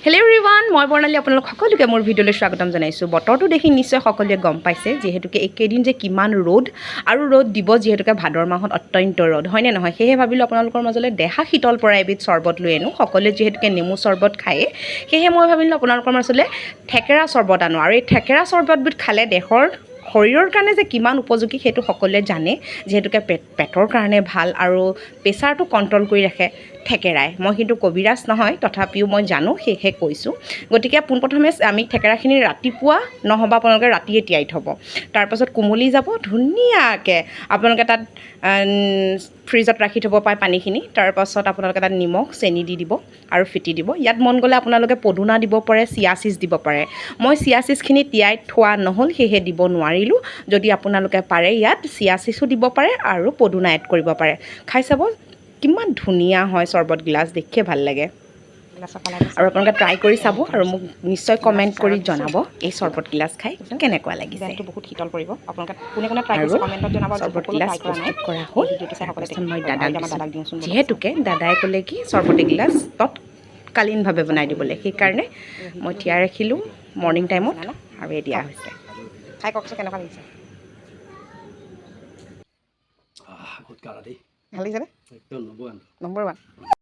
Hello' everyone, মই বৰ্ণালী আপোনালোক সকলোকে মোৰ ভিডিঅ'লৈ স্বাগতম জনাইছোঁ। বতৰটো দেখি নিশ্চয় সকলোৱে গম পাইছে যিহেতুকে এইকেইদিন যে কিমান ৰ'দ আৰু ৰ'দ দিব, যিহেতুকে ভাদৰ মাহত অত্যন্ত ৰ'দ, হয়নে নহয়? সেয়েহে ভাবিলোঁ আপোনালোকৰ মাজলৈ দেহা শীতল পৰা এবিধ চৰ্বত লৈ আনো। সকলোৱে যিহেতুকে নেমু চৰ্বত খায়ে, সেয়েহে মই ভাবিলোঁ আপোনালোকৰ মাজলৈ থেকেৰা চৰ্বত আনো। আৰু এই থেকেৰা চৰ্বতবিধ খালে শৰীৰৰ কাৰণে যে কিমান উপযোগী সেইটো সকলোৱে জানে, যিহেতুকে পেটৰ কাৰণে ভাল আৰু প্ৰেছাৰটো কণ্ট্ৰল কৰি ৰাখে থেকেৰাই। মই কিন্তু কবিৰাজ নহয়, তথাপিও মই জানো, সেয়েহে কৈছোঁ। গতিকে পোনপ্ৰথমে আমি থেকেৰাখিনি ৰাতিপুৱা নহ'বা আপোনালোকে ৰাতিয়ে তিয়াই থ'ব। তাৰপাছত কোমলি যাব ধুনীয়াকৈ, আপোনালোকে তাত ফ্ৰিজত ৰাখি থ'ব পাৰে পানীখিনি। তাৰপাছত আপোনালোকে তাত নিমখ চেনি দি দিব আৰু ফিটি দিব। ইয়াত মন গ'লে আপোনালোকে পদুনা দিব পাৰে, চিয়া চিজ দিব পাৰে। মই চিয়া চিজখিনি তিয়াই থোৱা নহ'ল, সেয়েহে দিব নোৱাৰিলোঁ। যদি আপোনালোকে পাৰে ইয়াত চিয়া চিজো দিব পাৰে আৰু পদুনা এড কৰিব পাৰে। খাই চাব কিমান ধুনীয়া হয় চৰ্বত গিলাচ, দেখিয়ে ভাল লাগে। আৰু আপোনালোকে ট্ৰাই কৰি চাব আৰু মোক নিশ্চয় কমেণ্ট কৰি জনাব এই চৰ্বত গিলাচ খাই কেনেকুৱা লাগিছে। বহুত শীতল কৰিব। আপোনালোকে কোনে ট্ৰাই আৰু কৰিছে কমেণ্টত জনাব। চৰ্বত গিলাচ প্ৰস্তুত কৰা হ'ল। ভিডিঅ'টো চাই সকলোৱে তাৰপাছত মই দাদাক দিওঁচোন। যিহেতুকে দাদাই ক'লে কি চৰ্বত গিলাচ তৎকালীনভাৱে বনাই দিবলৈ, সেইকাৰণে মই তিয়াই ৰাখিলোঁ মৰ্ণিং টাইমত আৰু এই দিয়া হৈছে। খাই কওকচোন কেনেকুৱা লাগিছে? বহুত কাৰা দেই, ভাল লাগিছেনে? একদম নম্বৰ ওৱান। নম্বৰ 1।